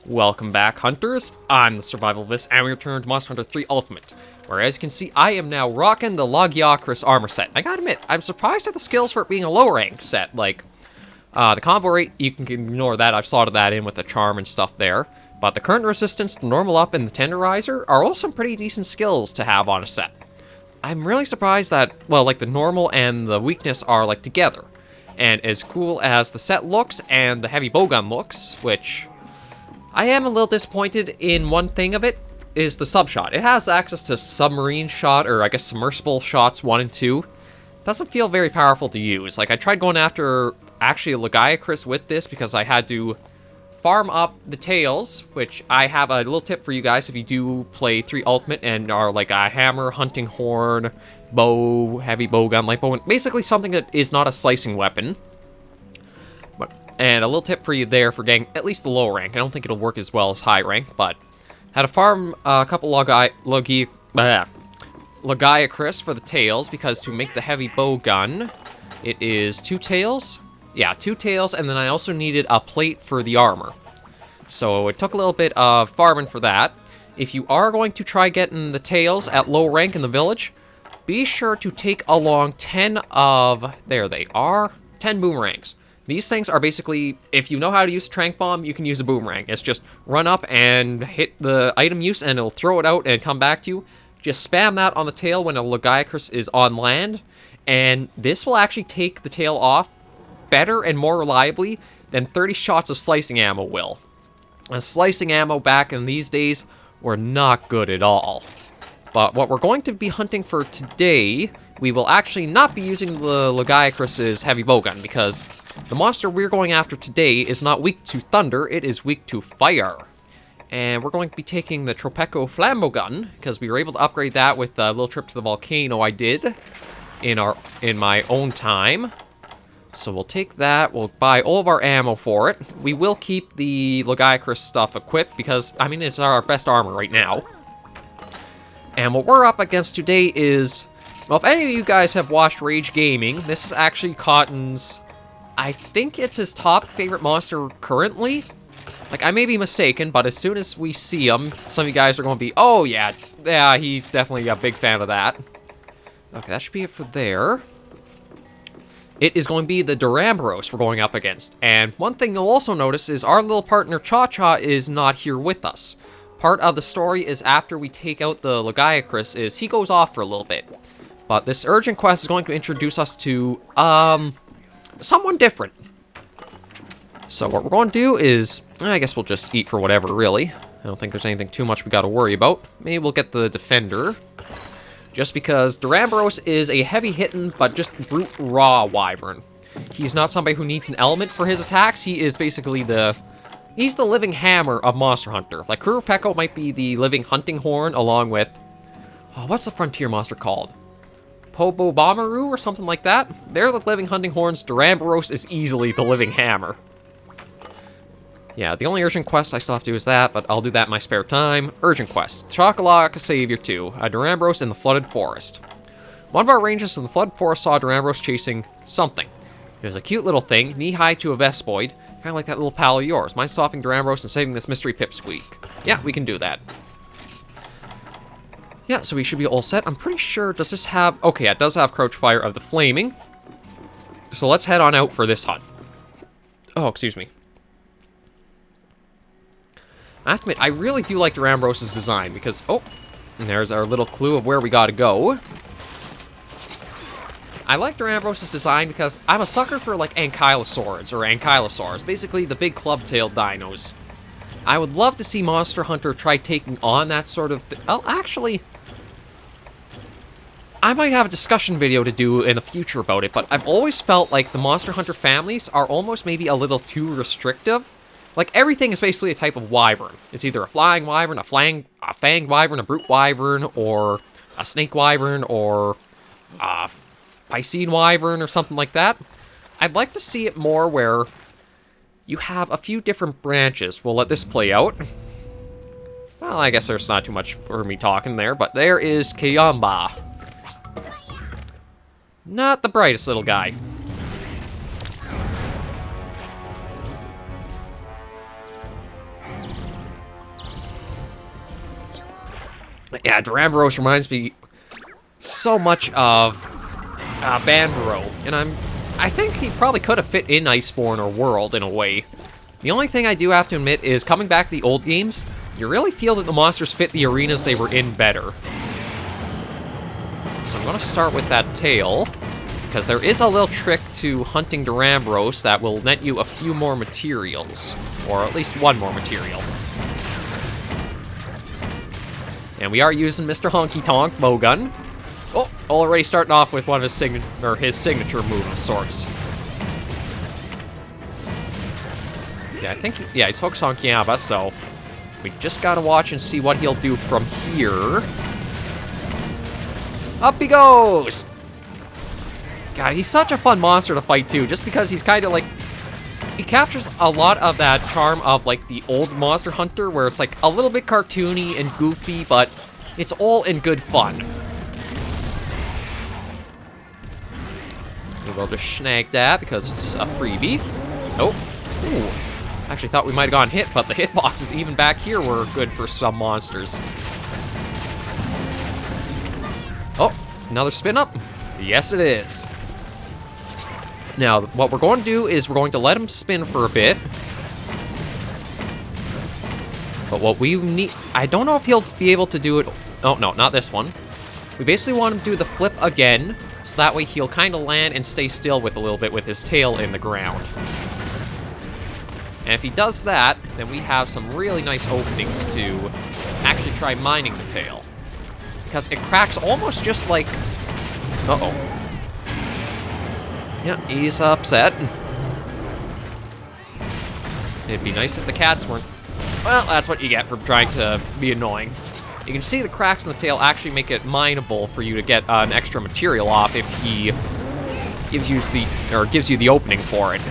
Welcome back, Hunters. I'm the SurvivalVis, and we return to Monster Hunter 3 Ultimate, where, as you can see, I am now rocking the Lagiacrus armor set. I gotta admit, I'm surprised at the skills for it being a low-rank set. Like, the combo rate, you can ignore that. I've slotted that in with the charm and stuff there. But the current resistance, the normal up, and the tenderizer are all some pretty decent skills to have on a set. I'm really surprised that, well, like, the normal and the weakness are, like, together. And as cool as the set looks and the heavy bowgun looks, which I am a little disappointed in one thing of it, is the sub-shot. It has access to submarine shot, or I guess submersible shots 1 and 2. Doesn't feel very powerful to use. Like, I tried going after, actually, a Lagiacrus with this because I had to farm up the tails, which I have a little tip for you guys if you do play 3 Ultimate and are like a hammer, hunting horn, bow, heavy bowgun, light bow, basically something that is not a slicing weapon. And a little tip for you there for getting at least the low rank. I don't think it'll work as well as high rank, but had to farm a couple Lagiacrus for the tails, because to make the heavy bow gun, it is 2 tails. Yeah, 2 tails, and then I also needed a plate for the armor. So it took a little bit of farming for that. If you are going to try getting the tails at low rank in the village, be sure to take along 10 of, there they are, 10 boomerangs. These things are basically, if you know how to use a trank bomb, you can use a boomerang. It's just run up and hit the item use, and it'll throw it out and come back to you. Just spam that on the tail when a Lagiacrus is on land, and this will actually take the tail off better and more reliably than 30 shots of slicing ammo will. And slicing ammo back in these days were not good at all. But what we're going to be hunting for today, we will actually not be using the Lagiacrus's heavy bowgun, because the monster we're going after today is not weak to thunder, it is weak to fire. And we're going to be taking the Tropeco flambo gun, because we were able to upgrade that with the little trip to the volcano I did in my own time. So we'll take that, we'll buy all of our ammo for it. We will keep the Lagiacrus stuff equipped, because, I mean, it's our best armor right now. And what we're up against today is, well, if any of you guys have watched Rage Gaming, this is actually Cotton's, I think it's his top favorite monster currently. Like, I may be mistaken, but as soon as we see him, some of you guys are going to be, oh yeah, he's definitely a big fan of that. Okay, that should be it for there. It is going to be the Duramboros we're going up against. And one thing you'll also notice is our little partner Cha-Cha is not here with us. Part of the story is after we take out the Lagiacrus is he goes off for a little bit. But this urgent quest is going to introduce us to, someone different. So what we're going to do is, I guess we'll just eat for whatever, really. I don't think there's anything too much we got to worry about. Maybe we'll get the Defender. Just because Duramboros is a heavy-hitting, but just brute raw wyvern. He's not somebody who needs an element for his attacks. He is basically he's the living hammer of Monster Hunter. Like, Kurupeko might be the living hunting horn, along with, oh, what's the frontier monster called? Pobobomaru or something like that? They're the living hunting horns. Duramboros is easily the living hammer. Yeah, the only urgent quest I still have to do is that, but I'll do that in my spare time. Urgent quest. Chocolate Savior 2. A Duramboros in the Flooded Forest. One of our rangers in the Flooded Forest saw Duramboros chasing something. It was a cute little thing, knee-high to a Vespoid, kind of like that little pal of yours. Mind stopping Duramboros and saving this mystery pipsqueak? Yeah, we can do that. Yeah, so we should be all set. I'm pretty sure, does this have... Okay, it does have Crouch Fire of the Flaming. So let's head on out for this hunt. Oh, excuse me. I have to admit, I really do like Duramboros' design, because... Oh, and there's our little clue of where we gotta go. I like Duramboros' design because I'm a sucker for, like, ankylosaurs, basically the big club-tailed dinos. I would love to see Monster Hunter try taking on that sort of... Well, actually, I might have a discussion video to do in the future about it, but I've always felt like the Monster Hunter families are almost maybe a little too restrictive. Like, everything is basically a type of wyvern. It's either a flying wyvern, a fanged wyvern, a brute wyvern, or a snake wyvern, or a Piscine wyvern, or something like that. I'd like to see it more where you have a few different branches. We'll let this play out. Well, I guess there's not too much for me talking there, but there is Kayamba. Not the brightest little guy. Yeah, Duramboros reminds me so much of Banbaro, and I think he probably could have fit in Iceborne or World in a way. The only thing I do have to admit is, coming back to the old games, you really feel that the monsters fit the arenas they were in better. So I'm going to start with that tail, because there is a little trick to hunting Duramboros that will net you a few more materials, or at least one more material. And we are using Mr. Honky Tonk Bowgun. Oh, already starting off with one of his signature move of sorts. Yeah, I think he's focused on Kiaba, so we just gotta watch and see what he'll do from here. Up he goes! God, he's such a fun monster to fight too, just because he's kind of like, he captures a lot of that charm of like the old Monster Hunter, where it's like a little bit cartoony and goofy, but it's all in good fun. We'll just snag that because it's a freebie. Oh, ooh. Actually thought we might have gone hit, but the hitboxes even back here were good for some monsters. Oh, another spin up. Yes, it is. Now, what we're going to do is we're going to let him spin for a bit. But what we need... I don't know if he'll be able to do it... Oh, no, not this one. We basically want him to do the flip again, so that way he'll kind of land and stay still with a little bit with his tail in the ground. And if he does that, then we have some really nice openings to actually try mining the tail. Because it cracks almost just like... Uh-oh. Yeah, he's upset. It'd be nice if the cats weren't... Well, that's what you get for trying to be annoying. You can see the cracks in the tail actually make it mineable for you to get an extra material off if he gives you the opening for it.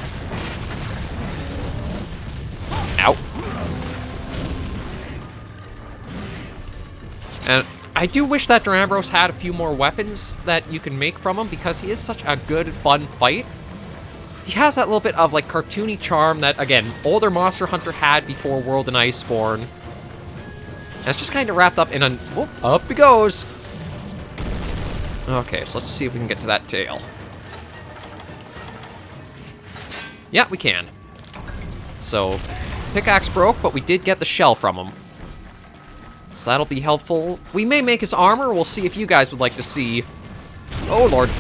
Ow. And I do wish that Duramboros had a few more weapons that you can make from him, because he is such a good, fun fight. He has that little bit of, like, cartoony charm that, again, older Monster Hunter had before World and Iceborne. And it's just kind of wrapped up in a... Whoop, up he goes! Okay, so let's see if we can get to that tail. Yeah, we can. So, pickaxe broke, but we did get the shell from him. So that'll be helpful. We may make his armor. We'll see if you guys would like to see... Oh, Lord.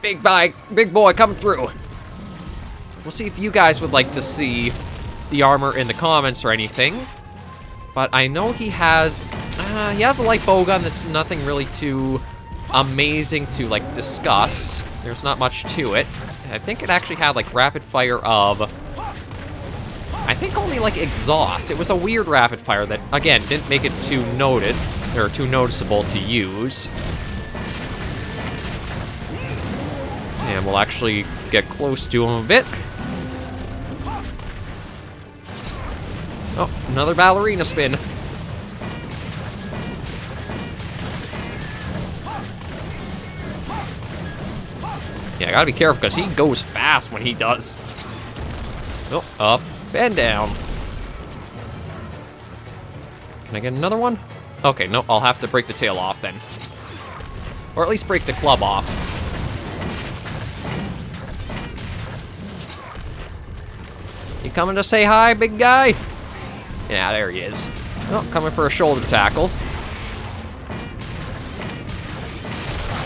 Big boy coming through. We'll see if you guys would like to see the armor in the comments or anything. But I know he has a light bowgun that's nothing really too amazing to, like, discuss. There's not much to it. I think it actually had, like, rapid fire of... I think only, like, exhaust. It was a weird rapid fire that, again, didn't make it too noted, or too noticeable to use. And we'll actually get close to him a bit. Oh, another ballerina spin. Yeah, I gotta be careful, because he goes fast when he does. Oh, up and down. Can I get another one? Okay, no, I'll have to break the tail off then. Or at least break the club off. You coming to say hi, big guy? Yeah, there he is. Oh, coming for a shoulder tackle.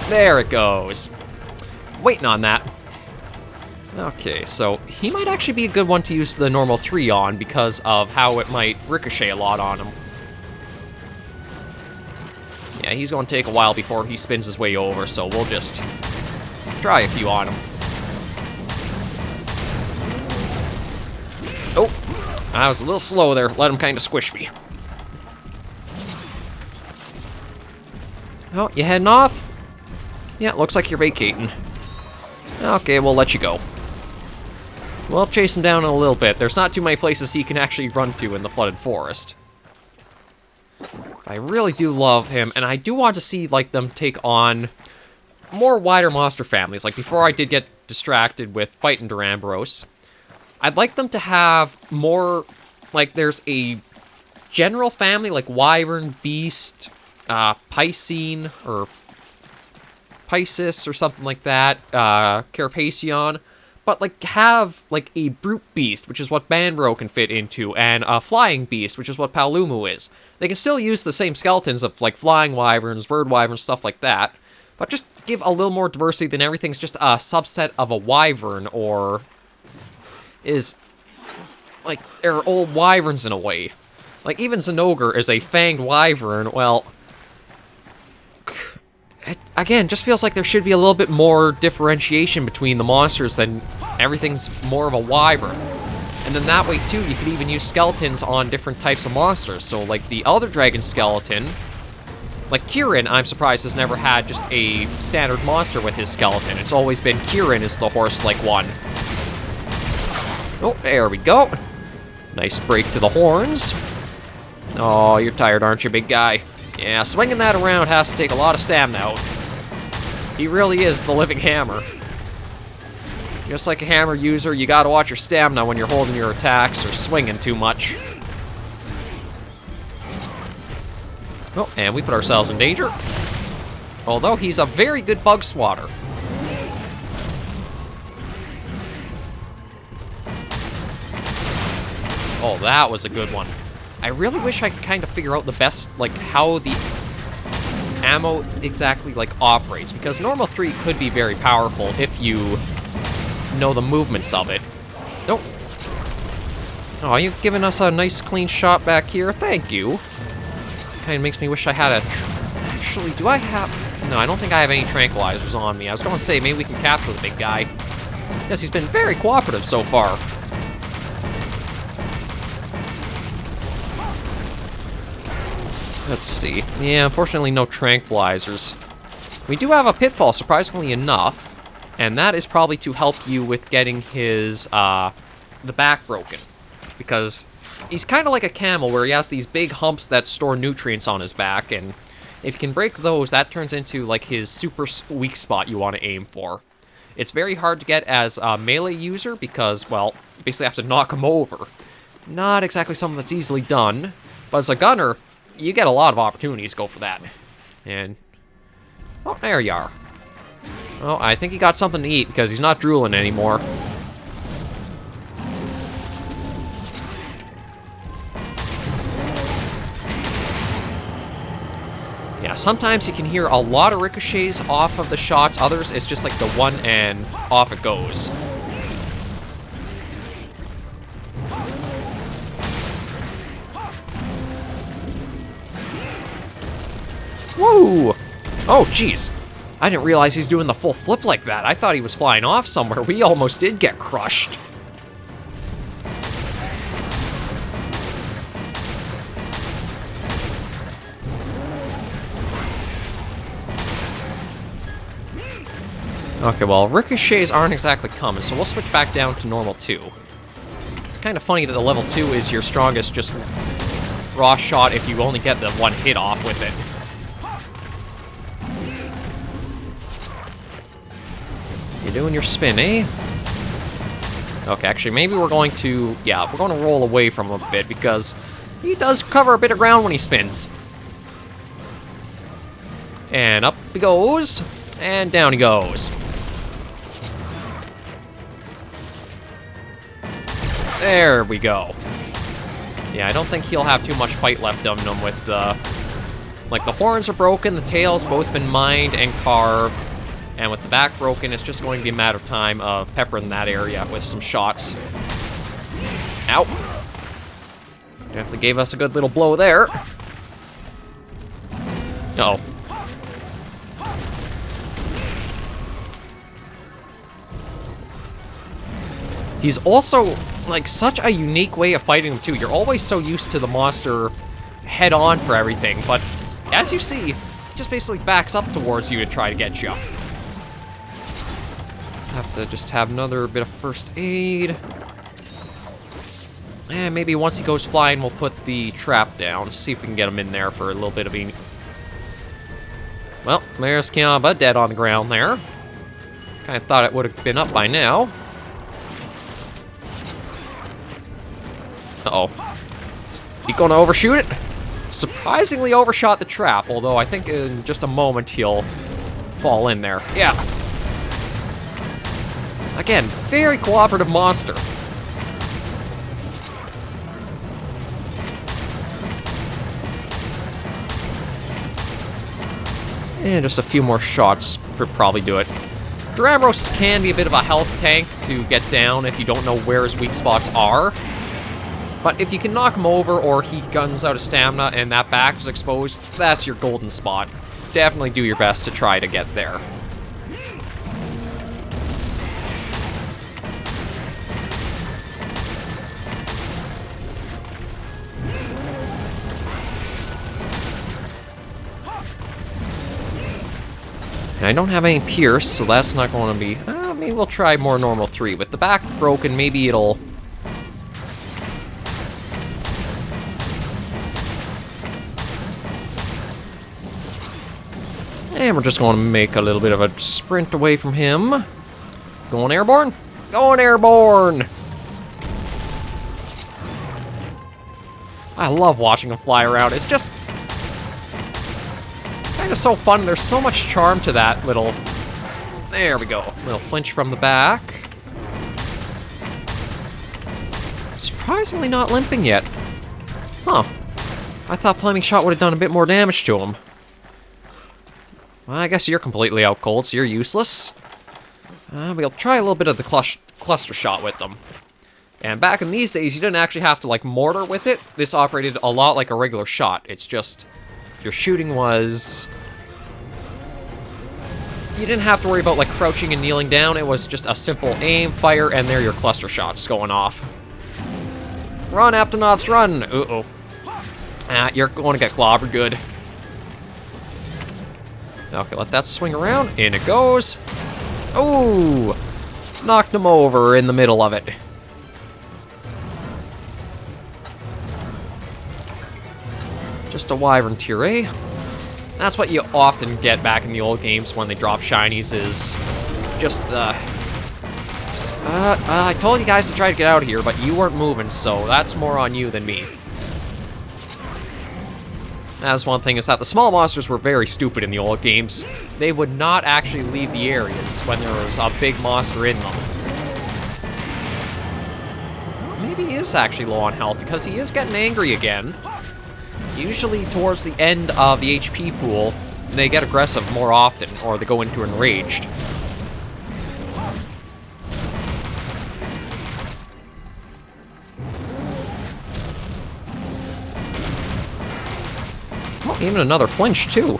There it goes. Waiting on that. Okay, so he might actually be a good one to use the normal 3 on because of how it might ricochet a lot on him. Yeah, he's going to take a while before he spins his way over, so we'll just try a few on him. Oh, I was a little slow there. Let him kind of squish me. Oh, you heading off? Yeah, it looks like you're vacating. Okay, we'll let you go. We'll chase him down in a little bit. There's not too many places he can actually run to in the flooded forest. I really do love him, and I do want to see, like, them take on more wider monster families. Like, before I did get distracted with fighting Duramboros, I'd like them to have more, like, there's a general family, like Wyvern, Beast, Piscine, or Pisces, or something like that, Carapacion, but, like, have, like, a brute beast, which is what Banbro can fit into, and a flying beast, which is what Palumu is. They can still use the same skeletons of, like, flying wyverns, bird wyverns, stuff like that, but just give a little more diversity than everything's just a subset of a wyvern, or is, like, they're old wyverns in a way. Like, even Zinogre is a fanged wyvern. Well, it, again, just feels like there should be a little bit more differentiation between the monsters than everything's more of a wyvern. And then that way, too, you could even use skeletons on different types of monsters. So, like, the Elder Dragon skeleton, like Kirin, I'm surprised has never had just a standard monster with his skeleton. It's always been Kirin is the horse-like one. Oh, there we go. Nice break to the horns. Oh, you're tired, aren't you, big guy? Yeah, swinging that around has to take a lot of stamina out. He really is the living hammer. Just like a hammer user, you gotta watch your stamina when you're holding your attacks or swinging too much. Oh, and we put ourselves in danger. Although he's a very good bug swatter. Oh, that was a good one. I really wish I could kind of figure out the best, like, how the ammo exactly, like, operates. Because Normal 3 could be very powerful if you know the movements of it. Nope. Oh, you've given us a nice clean shot back here. Thank you. Kind of makes me wish I had a... Actually, do I have... No, I don't think I have any tranquilizers on me. I was going to say, maybe we can capture the big guy. Yes, he's been very cooperative so far. Let's see. Yeah, unfortunately no tranquilizers. We do have a pitfall, surprisingly enough, and that is probably to help you with getting his, the back broken. Because he's kind of like a camel, where he has these big humps that store nutrients on his back, and if you can break those, that turns into, like, his super weak spot you want to aim for. It's very hard to get as a melee user, because, well, you basically have to knock him over. Not exactly something that's easily done, but as a gunner, you get a lot of opportunities to go for that. And, oh, there you are. Oh, I think he got something to eat because he's not drooling anymore. Yeah, sometimes you can hear a lot of ricochets off of the shots. Others, it's just like the one and off it goes. Woo! Oh, jeez. I didn't realize he's doing the full flip like that. I thought he was flying off somewhere. We almost did get crushed. Okay, well, ricochets aren't exactly common, so we'll switch back down to normal 2. It's kind of funny that the level 2 is your strongest just raw shot if you only get the one hit off with it. You're doing your spin, eh? Okay, actually, maybe we're going to... Yeah, we're going to roll away from him a bit, because he does cover a bit of ground when he spins. And up he goes, and down he goes. There we go. Yeah, I don't think he'll have too much fight left on him with the... Like, the horns are broken, the tail's both been mined and carved. And with the back broken, it's just going to be a matter of time of peppering that area with some shots. Ow. Definitely gave us a good little blow there. Uh-oh. He's also, like, such a unique way of fighting him, too. You're always so used to the monster head-on for everything, but as you see, he just basically backs up towards you to try to get you. Have to just have another bit of first aid. And maybe once he goes flying, we'll put the trap down. See if we can get him in there for a little bit of a... Well, there's Kiamba dead on the ground there. Kind of thought it would have been up by now. Uh-oh. He gonna overshoot it? Surprisingly overshot the trap, although I think in just a moment he'll fall in there. Yeah. Again, very cooperative monster. And just a few more shots would probably do it. Duramboros can be a bit of a health tank to get down if you don't know where his weak spots are. But if you can knock him over or he guns out of stamina and that back is exposed, that's your golden spot. Definitely do your best to try to get there. And I don't have any pierce, so that's not going to be... maybe we'll try more normal 3. With the back broken, maybe it'll... And we're just going to make a little bit of a sprint away from him. Going airborne? Going airborne! I love watching him fly around. It's just... kind of so fun. There's so much charm to that little... There we go. Little flinch from the back. Surprisingly not limping yet. Huh. I thought Flaming Shot would have done a bit more damage to him. Well, I guess you're completely out cold, so you're useless. We'll try a little bit of the cluster shot with them. And back in these days, you didn't actually have to, like, mortar with it. This operated a lot like a regular shot. It's just... your shooting was... you didn't have to worry about, like, crouching and kneeling down. It was just a simple aim, fire, and there are your cluster shots going off. Run, Aptonoths, run! Uh-oh. You're going to get clobbered good. Okay, let that swing around. In it goes. Ooh! Knocked him over in the middle of it. Just a Wyvern Tirade. That's what you often get back in the old games when they drop shinies, is just the... I told you guys to try to get out of here, but you weren't moving, so that's more on you than me. That's one thing, is that the small monsters were very stupid in the old games. They would not actually leave the areas when there was a big monster in them. Maybe he is actually low on health, because he is getting angry again. Usually towards the end of the HP pool, they get aggressive more often, or they go into enraged. Oh, even another flinch, too.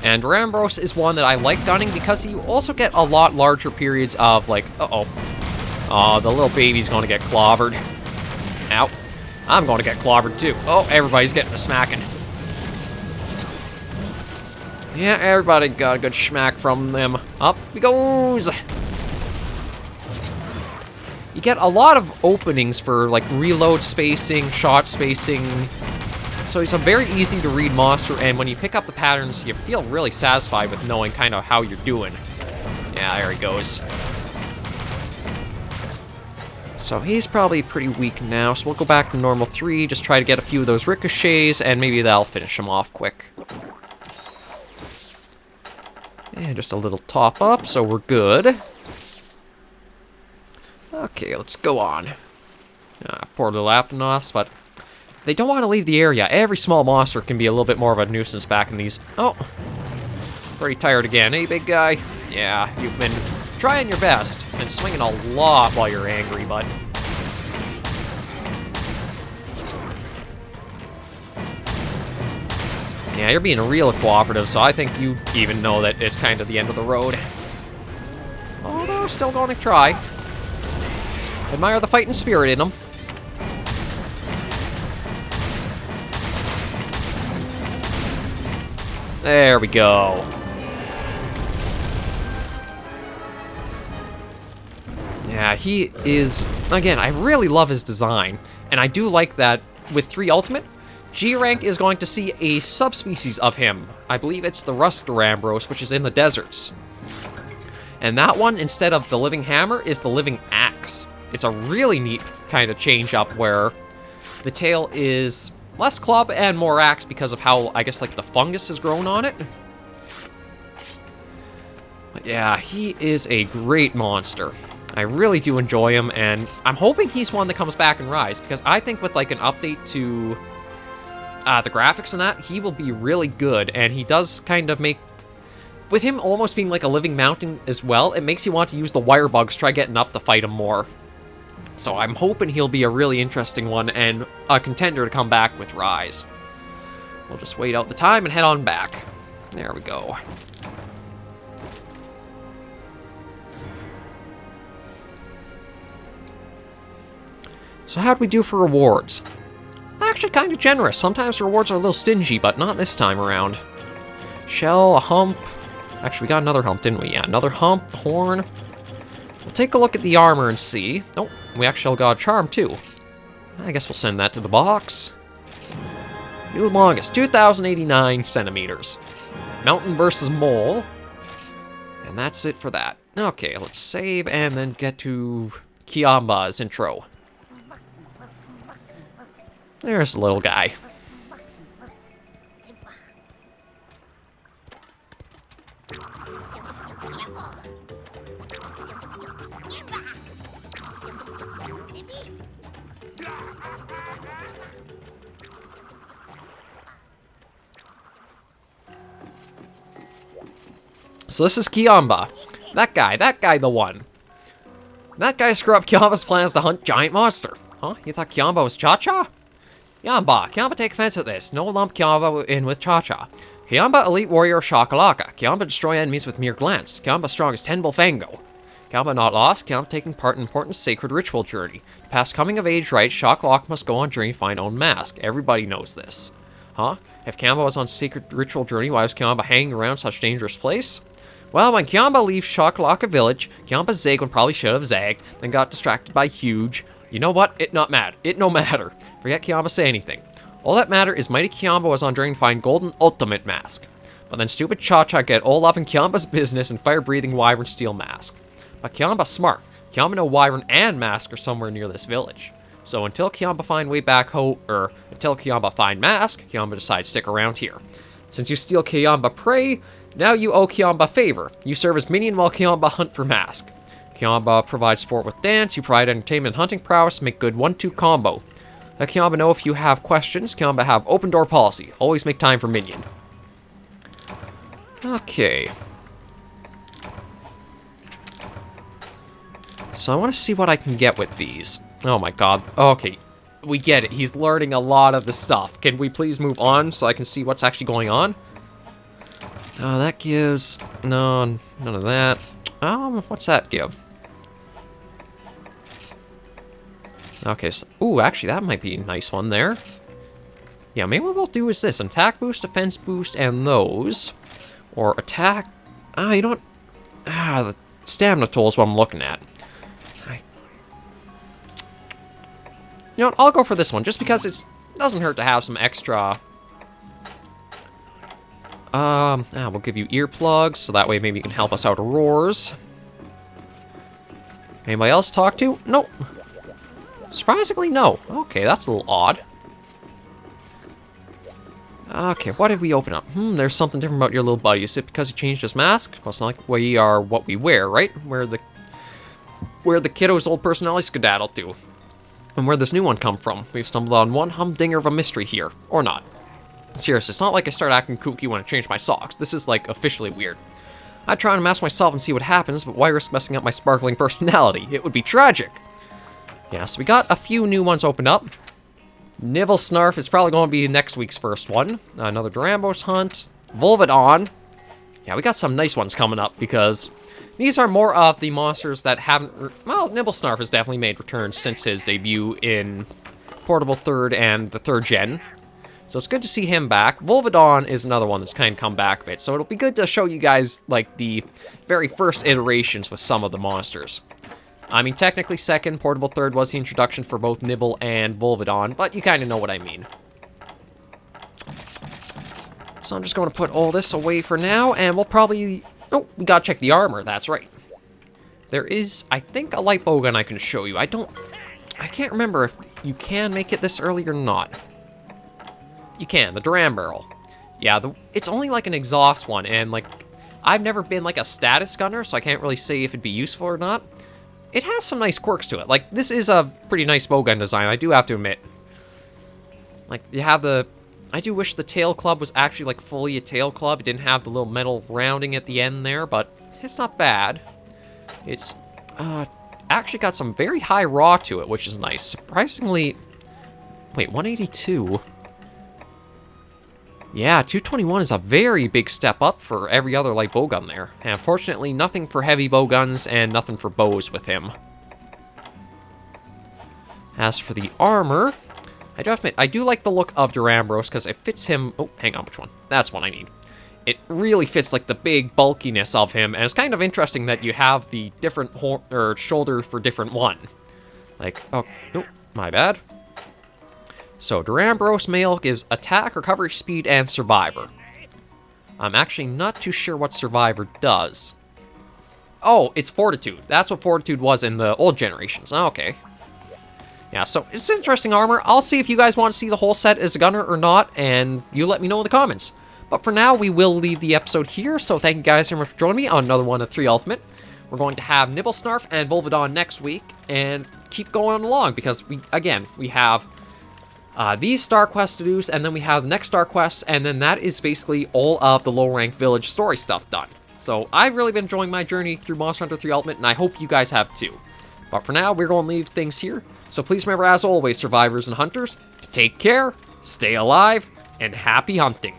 And Duramboros is one that I like gunning because you also get a lot larger periods of, like, the little baby's gonna get clobbered. Ow. I'm gonna get clobbered too. Oh, everybody's getting a smacking. Yeah, everybody got a good schmack from them. Up he goes! You get a lot of openings for, like, reload spacing, shot spacing. So he's a very easy to read monster, and when you pick up the patterns, you feel really satisfied with knowing kind of how you're doing. Yeah, there he goes. So he's probably pretty weak now, so we'll go back to normal 3, just try to get a few of those ricochets, and maybe that'll finish him off quick. And just a little top up, so we're good. Okay, let's go on. Poor little Aptonoths, but they don't want to leave the area. Every small monster can be a little bit more of a nuisance back in these. Oh, pretty tired again. Hey, big guy. Yeah, you've been trying your best and swinging a lot while you're angry, but... yeah, you're being real cooperative, so I think you even know that it's kind of the end of the road. Although, still going to try. Admire the fighting spirit in them. There we go. Yeah, he is... Again, I really love his design. And I do like that with 3 Ultimate, G rank is going to see a subspecies of him. I believe it's the Rust Duramboros, which is in the deserts. And that one, instead of the living hammer, is the living axe. It's a really neat kind of change up where the tail is less club and more axe because of how, I guess, like, the fungus has grown on it. But yeah, he is a great monster. I really do enjoy him, and I'm hoping he's one that comes back in Rise, because I think with, like, an update to the graphics and that, he will be really good, and he does kind of make... With him almost being like a living mountain as well, it makes you want to use the wire bugs, try getting up to fight him more. So I'm hoping he'll be a really interesting one, and a contender to come back with Rise. We'll just wait out the time and head on back. There we go. So how'd we do for rewards? Actually kind of generous. Sometimes rewards are a little stingy, but not this time around. Shell, a hump. Actually, we got another hump, didn't we? Yeah, another hump, horn. We'll take a look at the armor and see. Oh, we actually got a charm too. I guess we'll send that to the box. New longest, 2,089 centimeters. Mountain versus mole. And that's it for that. Okay, let's save and then get to Kiamba's intro. There's the little guy. So this is Kiamba. That guy the one. That guy screwed up Kiamba's plans to hunt giant monster. Huh? You thought Kiamba was Cha-Cha? Kiamba take offense at this. No lump Kiamba in with Cha-Cha. Kiamba elite warrior Shakalaka. Kiamba destroy enemies with mere glance. Kiamba strong as Ten Fango. Kiamba not lost. Kiamba taking part in important sacred ritual journey. To pass coming of age right, Shakalaka must go on journey to find own mask. Everybody knows this. Huh? If Kiamba was on sacred ritual journey, why was Kiamba hanging around such dangerous place? Well, when Kiamba leaves Shakalaka village, Kiamba zagged probably should have zagged, then got distracted by Huge. You know what? It no matter. Forget Kiamba say anything. All that matter is mighty Kiamba was on journey to find golden ultimate mask. But then stupid Cha-Cha get all up in Kiamba's business and fire-breathing wyvern steal mask. But Kiamba's smart. Kiamba know wyvern and mask are somewhere near this village. So until Kiamba find way back home, until Kiamba find mask, Kiamba decides to stick around here. Since you steal Kiamba prey, now you owe Kiamba favor. You serve as minion while Kiamba hunt for mask. Kiamba provides support with dance, you provide entertainment and hunting prowess, make good 1-2 combo. Let Kiamba know if you have questions. Kiamba have open door policy. Always make time for minion. Okay. So I want to see what I can get with these. Oh my god. Okay. We get it. He's learning a lot of the stuff. Can we please move on so I can see what's actually going on? That gives... No, none of that. What's that give? Okay, so... Ooh, actually, that might be a nice one there. Yeah, maybe what we'll do is this. Attack boost, defense boost, and those. Or attack... you know what? The stamina tool is what I'm looking at. You know what? I'll go for this one, just because it doesn't hurt to have some extra... we'll give you earplugs, so that way maybe you can help us out with roars. Anybody else to talk to? Nope. Surprisingly, no. Okay, that's a little odd. Okay, what did we open up? There's something different about your little buddy. Is it because he changed his mask? Well, it's not like we are what we wear, right? Where the kiddo's old personality skedaddle to. And where this new one come from? We've stumbled on one humdinger of a mystery here. Or not. Seriously, it's not like I start acting kooky when I change my socks. This is, like, officially weird. I'd try and mask myself and see what happens, but why risk messing up my sparkling personality? It would be tragic. Yeah, so we got a few new ones opened up. Nibble Snarf is probably going to be next week's first one. Another Duramboros hunt. Volvidon. Yeah, we got some nice ones coming up, because these are more of the monsters that haven't... Well, Nibble Snarf has definitely made returns since his debut in Portable 3rd and the 3rd gen. So it's good to see him back. Volvidon is another one that's kind of come back a bit, so it'll be good to show you guys, like, the very first iterations with some of the monsters. I mean, technically second, portable third was the introduction for both Nibble and Volvidon, but you kind of know what I mean. So I'm just going to put all this away for now, and we'll probably... Oh, we gotta check the armor, that's right. There is, I think, a light bowgun I can show you. I can't remember if you can make it this early or not. You can, the Duramboros. Yeah, it's only like an exhaust one, and like, I've never been like a status gunner, so I can't really say if it'd be useful or not. It has some nice quirks to it. Like, this is a pretty nice bowgun design, I do have to admit. Like, you have the... I do wish the tail club was actually, like, fully a tail club. It didn't have the little metal rounding at the end there, but it's not bad. It's, actually got some very high raw to it, which is nice. Surprisingly... Wait, 182? Yeah, 221 is a very big step up for every other light bowgun there. And unfortunately, nothing for heavy bowguns and nothing for bows with him. As for the armor... I do have to admit, I do like the look of Duramboros because it fits him... Oh, hang on, which one? That's one I need. It really fits, like, the big bulkiness of him, and it's kind of interesting that you have the different shoulder for different one. Like, oh, my bad. So, Duramboros male gives attack, recovery, speed, and survivor. I'm actually not too sure what survivor does. Oh, it's fortitude. That's what fortitude was in the old generations. Okay. Yeah, so it's interesting armor. I'll see if you guys want to see the whole set as a gunner or not, and you let me know in the comments. But for now, we will leave the episode here, so thank you guys very much for joining me on another one of 3 Ultimate. We're going to have Nibblesnarf and Volvidon next week, and keep going along, because we have these star quests to do, and then we have the next star quests, and then that is basically all of the low-ranked village story stuff done. So I've really been enjoying my journey through Monster Hunter 3 Ultimate, and I hope you guys have too. But for now, we're going to leave things here. So please remember, as always, survivors and hunters, to take care, stay alive, and happy hunting.